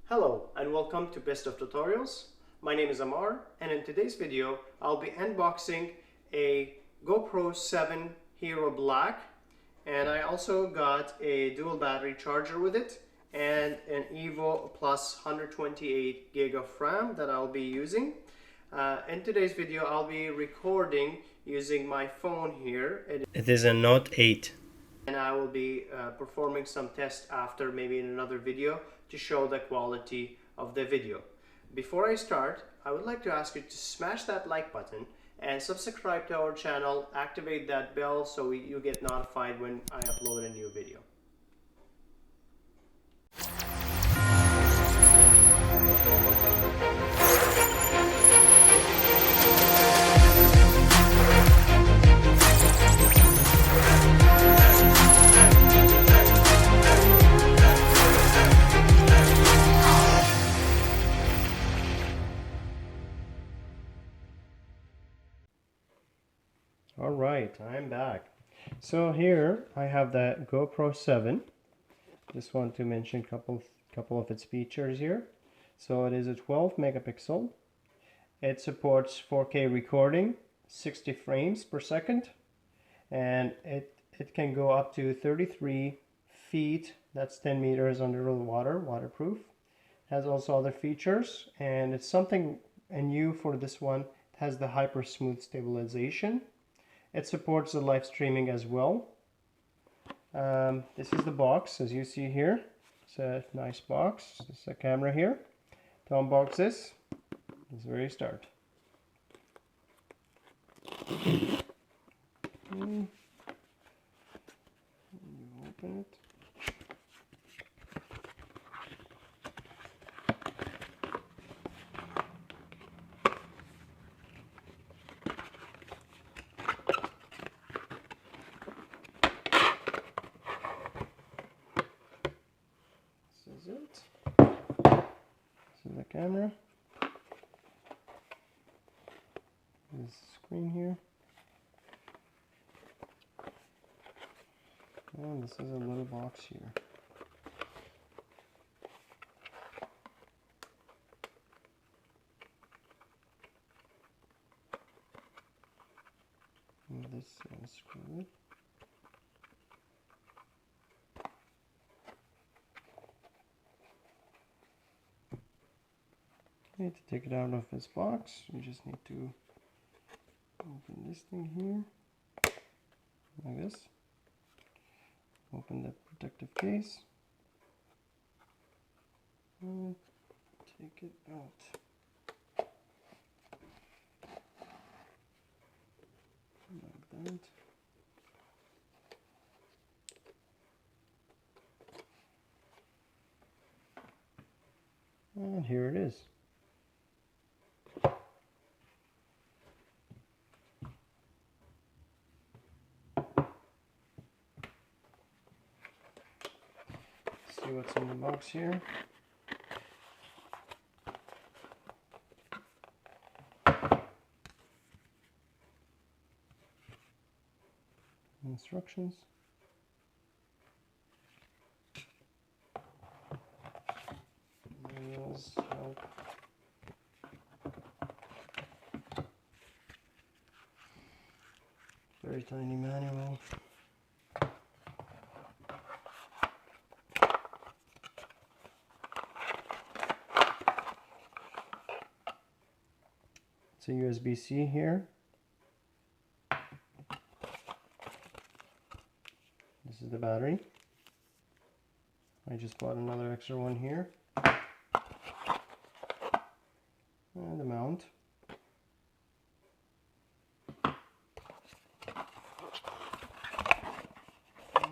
Hello and welcome to Best of Tutorials. My name is Amar, and in today's video I'll be unboxing a GoPro 7 Hero Black, and I also got a dual battery charger with it and an Evo Plus 128 gig of RAM that I'll be using. In today's video I'll be recording using my phone here. It is a Note 8. And I will be performing some tests after, maybe in another video, to show the quality of the video. Before I start, I would like to ask you to smash that like button and subscribe to our channel, activate that bell so you get notified when I upload a new video. Alright, I'm back. So here I have the GoPro 7. Just want to mention a couple of its features here. So it is a 12 megapixel. It supports 4K recording, 60 frames per second, and it can go up to 33 feet, that's 10 meters under the water, waterproof. Has also other features, and it's something new for this one. It has the hyper smooth stabilization. It supports the live streaming as well. This is the box, as you see here. It's a nice box. There's a camera here. To unbox this, let's very start. You open it. This is it. This is the camera. This screen here. And this is a little box here. And this is screwed. Okay, to take it out of this box, you just need to open this thing here, like this. Open the protective case, and take it out, like that. And here it is. See what's in the box here. Instructions. Manuals, help. Very tiny manual. It's a USB-C here. This is the battery. I just bought another extra one here. And the mount. And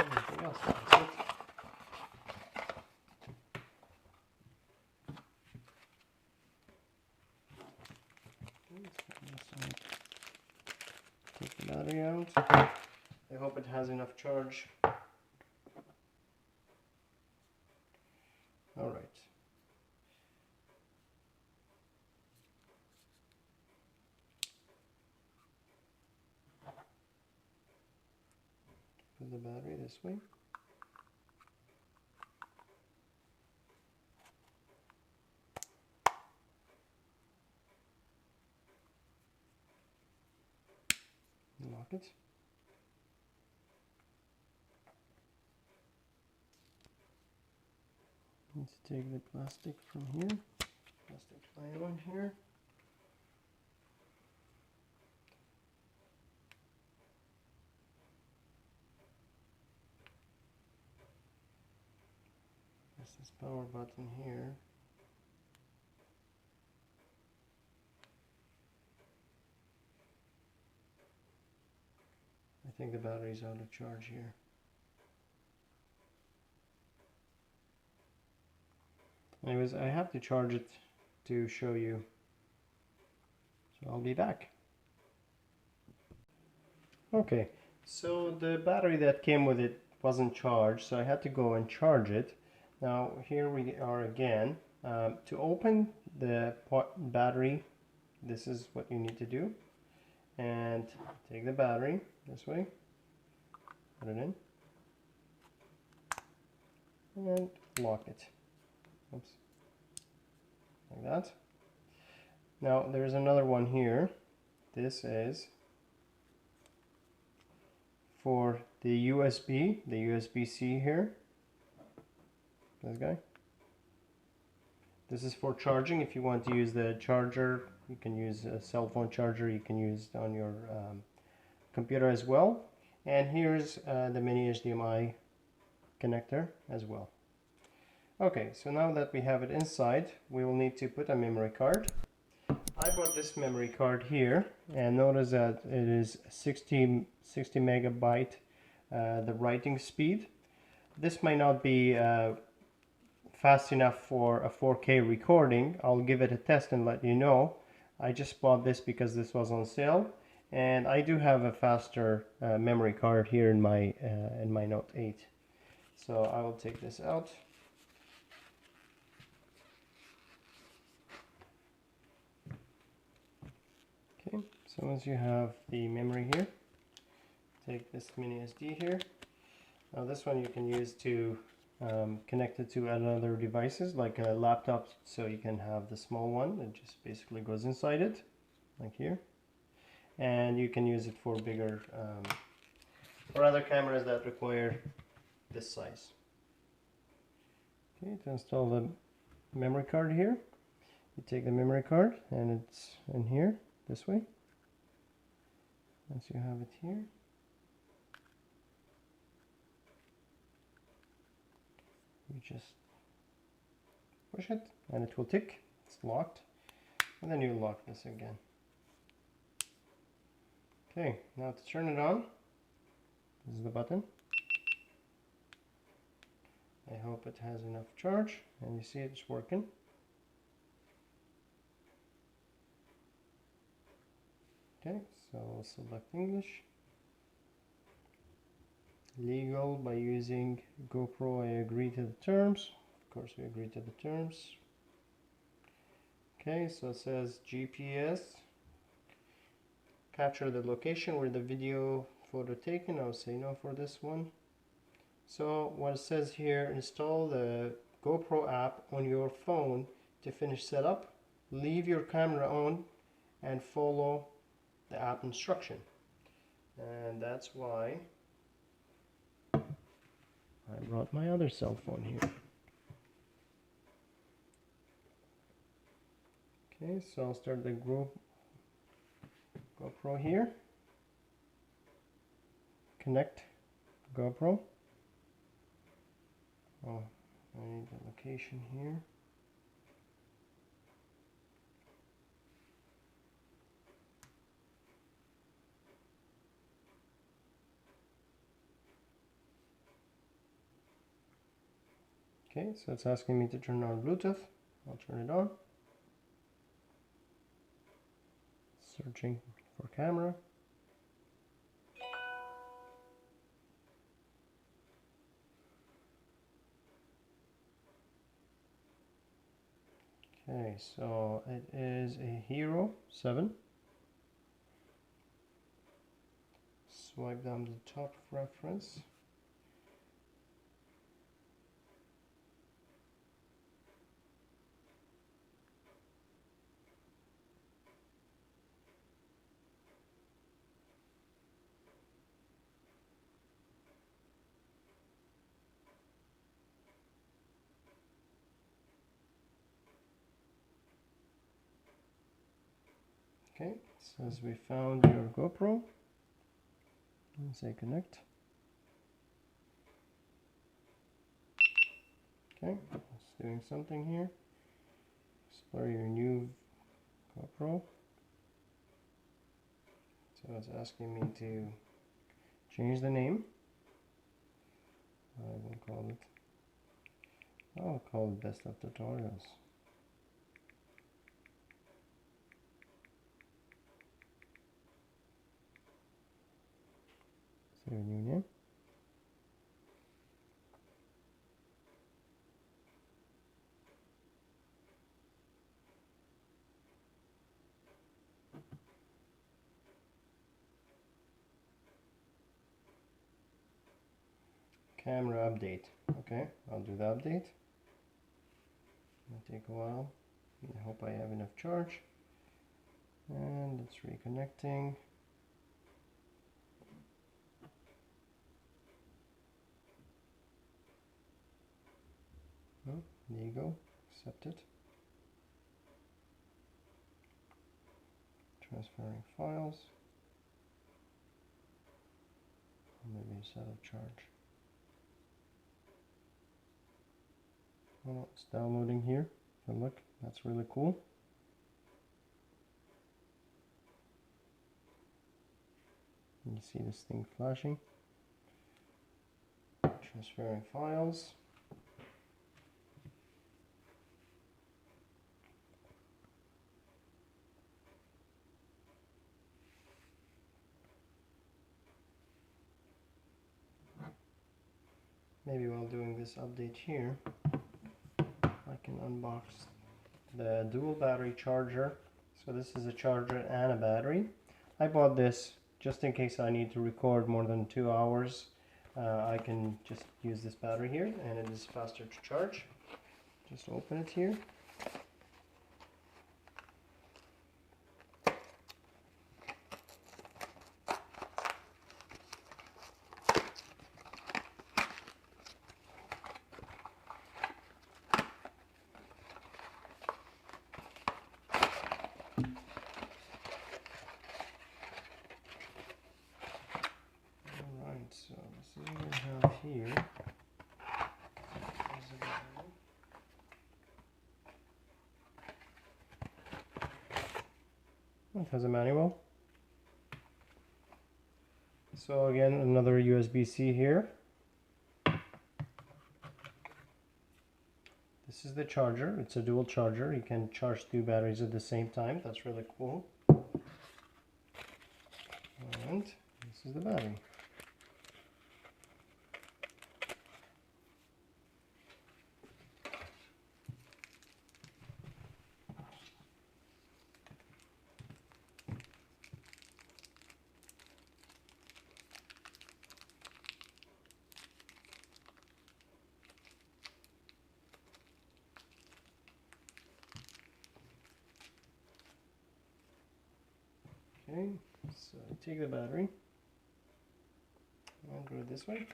anything else, that's it. Take the battery out. I hope it has enough charge. Alright. Put the battery this way. lock it. Let's take the plastic from here, plastic nylon here. Press this power button here. I think the battery's out of charge here. Anyways, I have to charge it to show you. So I'll be back. Okay, so the battery that came with it wasn't charged, so I had to go and charge it. Now here we are again. To open the battery, this is what you need to do. And take the battery this way, put it in, and lock it. Oops. Like that. Now there's another one here. This is for the USB-C here. This guy. This is for charging. If you want to use the charger, you can use a cell phone charger. You can use it on your computer as well. And here's the mini HDMI connector as well. Okay, so now that we have it inside, we will need to put a memory card. I bought this memory card here, and notice that it is 60 megabyte the writing speed. This might not be fast enough for a 4K recording. I'll give it a test and let you know. I just bought this because this was on sale, and I do have a faster memory card here in my Note 8. So I will take this out. Okay, so once you have the memory here, take this mini SD here. Now this one you can use to connect it to other devices like a laptop, so you can have the small one that just basically goes inside it, like here. And you can use it for bigger, or other cameras that require this size. Okay, to install the memory card here, you take the memory card and it's in here this way. Once you have it here, you just push it and it will tick. It's locked, and then you lock this again. Okay, now to turn it on, this is the button. I hope it has enough charge, and you see it's working. Okay, so we'll select English. Legal by using GoPro, I agree to the terms. Of course we agree to the terms. Okay, so it says GPS. Capture the location where the video photo taken. I'll say no for this one. So what it says here, install the GoPro app on your phone to finish setup. Leave your camera on and follow the app instruction. And that's why I brought my other cell phone here. Okay, so I'll start the GoPro here. Connect GoPro. Oh, I need the location here. Okay, so it's asking me to turn on Bluetooth. I'll turn it on. Searching for camera. Okay, so it is a Hero 7. Swipe down the top reference. Okay, it says we found your GoPro. And say connect. Okay, it's doing something here. Explore your new GoPro. So it's asking me to change the name. I'll call it Best of Tutorials. Save a new name. Camera update. Okay, I'll do the update. It'll take a while. I hope I have enough charge. And it's reconnecting. Oh, there you go. Accept it. Transferring files. Maybe it's out of charge. Oh no, it's downloading here. So look, that's really cool. You see this thing flashing. Transferring files. Maybe while doing this update here, I can unbox the dual battery charger. So this is a charger and a battery. I bought this just in case I need to record more than 2 hours. I can just use this battery here, and it is faster to charge. Just open it here. So this is what we have here. It has a manual. So again, another USB-C here. This is the charger. It's a dual charger. You can charge 2 batteries at the same time. That's really cool. And this is the battery. Okay, so take the battery and go this way.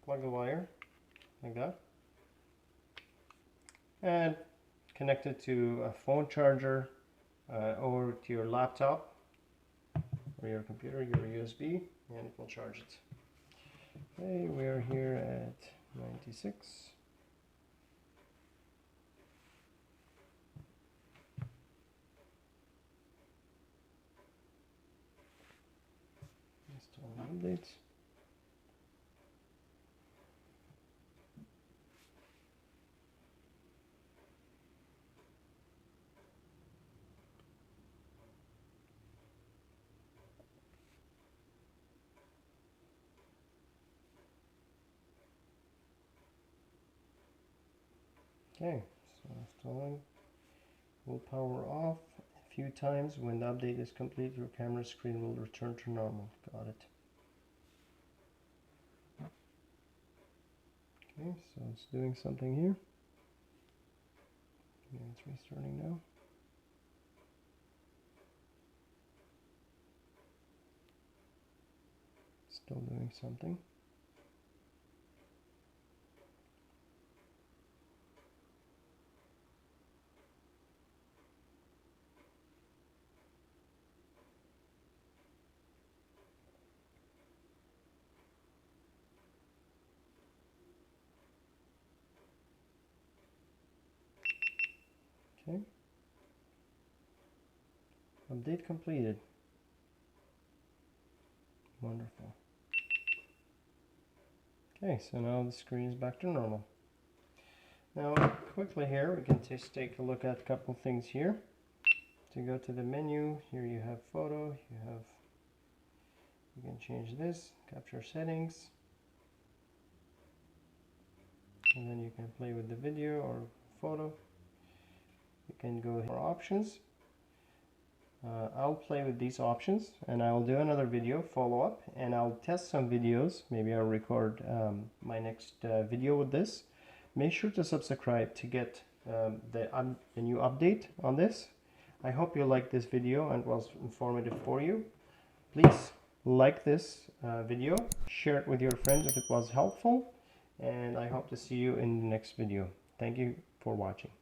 Plug the wire like that, and connect it to a phone charger or to your laptop or your computer, your USB, and it will charge it. Okay, we are here at 96. Install updates. Okay, so installing. Will power off a few times. When the update is complete, your camera screen will return to normal. Got it. Okay, so it's doing something here. Yeah, it's restarting now. Still doing something. Okay. Update completed. Wonderful. Okay, so now the screen is back to normal. Now, quickly here, we can just take a look at a couple things here. To go to the menu, here you have photo, you can change this, capture settings, and then you can play with the video or photo. You can go for options. I'll play with these options, and I'll do another video follow-up, and I'll test some videos. Maybe I'll record my next video with this. Make sure to subscribe to get the new update on this. I hope you liked this video and was informative for you. Please like this video, share it with your friends if it was helpful, and I hope to see you in the next video. Thank you for watching.